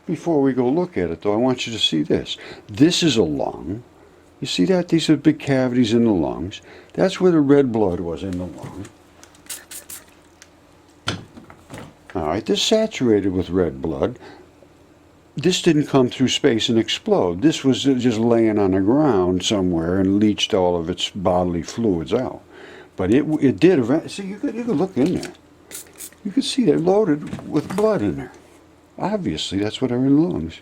Before we go look at it, though, I want you to see this. This is a lung. You see that? These are big cavities in the lungs. That's where the red blood was in the lung. All right, this saturated with red blood. This didn't come through space and explode. This was just laying on the ground somewhere and leached all of its bodily fluids out. But it did eventually. See, you could look in there. You could see they're loaded with blood in there. Obviously, that's what are in the lungs.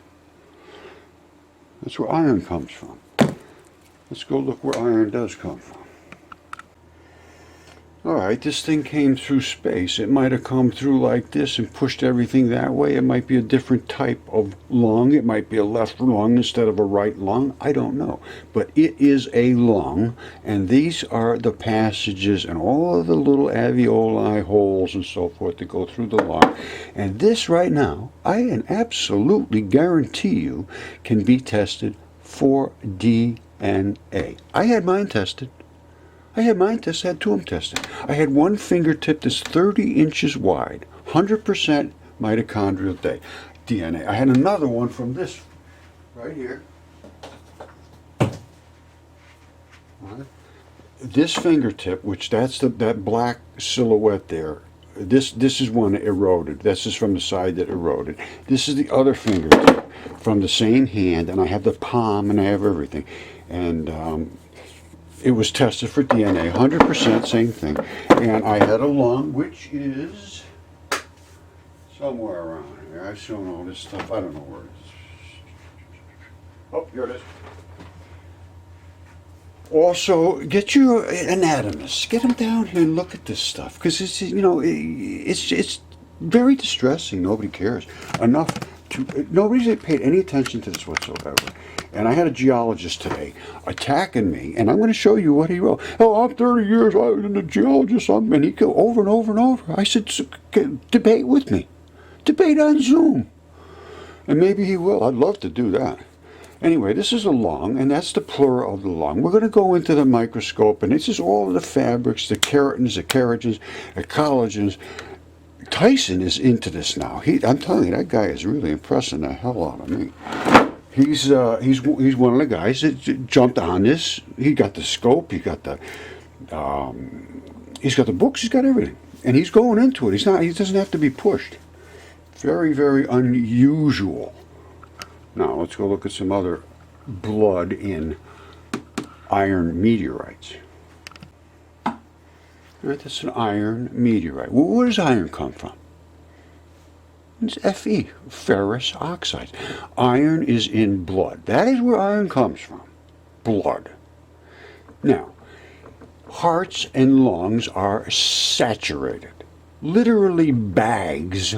That's where iron comes from. Let's go look where iron does come from. Alright, this thing came through space. It might have come through like this and pushed everything that way. It might be a different type of lung. It might be a left lung instead of a right lung. I don't know. But it is a lung, and these are the passages and all of the little alveoli holes and so forth that go through the lung. And this right now, I can absolutely guarantee you, can be tested for DNA. I had mine tested. I had two of them tested. I had one fingertip that's 30 inches wide, 100% mitochondrial DNA. I had another one from this right here. This fingertip, which that's that black silhouette there, this is one that eroded. This is from the side that eroded. This is the other fingertip from the same hand, and I have the palm and I have everything. And it was tested for DNA, 100% same thing. And I had a lung, which is somewhere around here. I've shown all this stuff. I don't know where it is. Oh, here it is. Also, get your anatomists. Get them down here and look at this stuff. Because it's, you know, it's very distressing. Nobody cares. Nobody's paid any attention to this whatsoever. And I had a geologist today attacking me, and I'm going to show you what he wrote. Oh, I'm 30 years, I'm a geologist, and he go over and over and over. I said, debate with me. Debate on Zoom. And maybe he will. I'd love to do that. Anyway, this is a lung, and that's the pleura of the lung. We're going to go into the microscope, and this is all of the fabrics, the keratins, the keragens, the collagens. Tyson is into this now. I'm telling you, that guy is really impressing the hell out of me. He's one of the guys that jumped on this. He got the scope. He's got the books. He's got everything, and he's going into it. He doesn't have to be pushed. Very, very unusual. Now let's go look at some other blood in iron meteorites. All right, that's an iron meteorite. Well, where does iron come from? It's Fe, ferrous oxide. Iron is in blood. That is where iron comes from. Blood. Now, hearts and lungs are saturated. Literally bags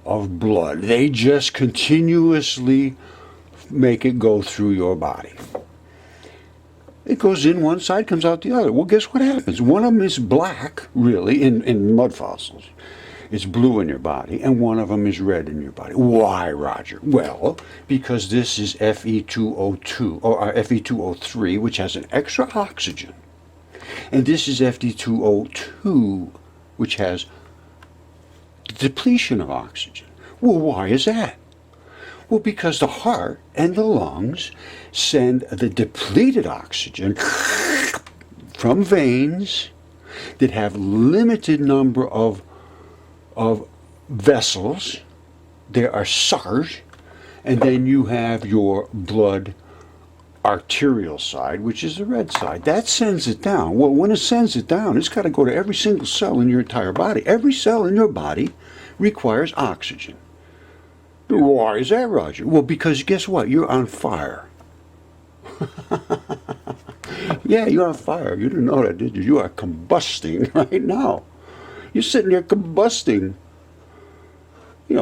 of blood. They just continuously make it go through your body. It goes in one side, comes out the other. Well, guess what happens? One of them is black, really, in mud fossils. It's blue in your body, and one of them is red in your body. Why, Roger? Well, because this is Fe2O2, or Fe2O3, which has an extra oxygen. And this is Fe2O2, which has depletion of oxygen. Well, why is that? Well, because the heart and the lungs send the depleted oxygen from veins that have limited number of vessels. There are suckers, and then you have your blood arterial side, which is the red side. That sends it down. Well, when it sends it down, it's got to go to every single cell in your entire body. Every cell in your body requires oxygen. Why is that, Roger? Well, because guess what? You're on fire. Yeah, you're on fire. You didn't know that, did you? You are combusting right now. You're sitting there combusting,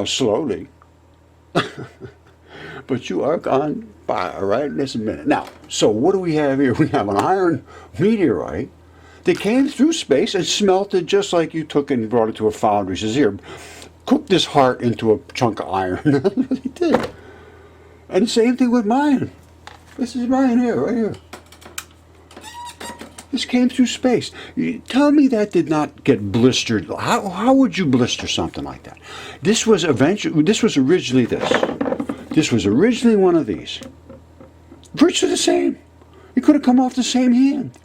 slowly. But you are on fire right in this minute. Now, so what do we have here? We have an iron meteorite that came through space and smelted just like you took and brought it to a foundry. Says, here, cook this heart into a chunk of iron. That's what he did. And the same thing with mine. This is mine here, right here. This came through space. Tell me that did not get blistered. How would you blister something like that? This was originally this. This was originally one of these. Virtually the same. It could have come off the same hand.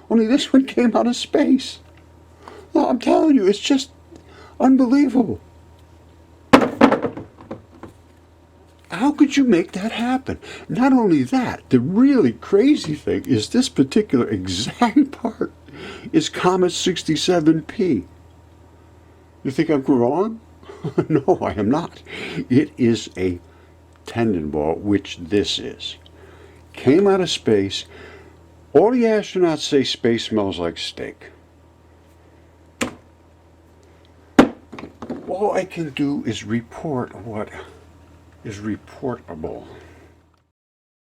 Only this one came out of space. No, I'm telling you, it's just unbelievable. How could you make that happen? Not only that, the really crazy thing is this particular exact part is Comet 67P. You think I'm wrong? No, I am not. It is a tendon ball, which this is. Came out of space. All the astronauts say space smells like steak. All I can do is report what is reportable.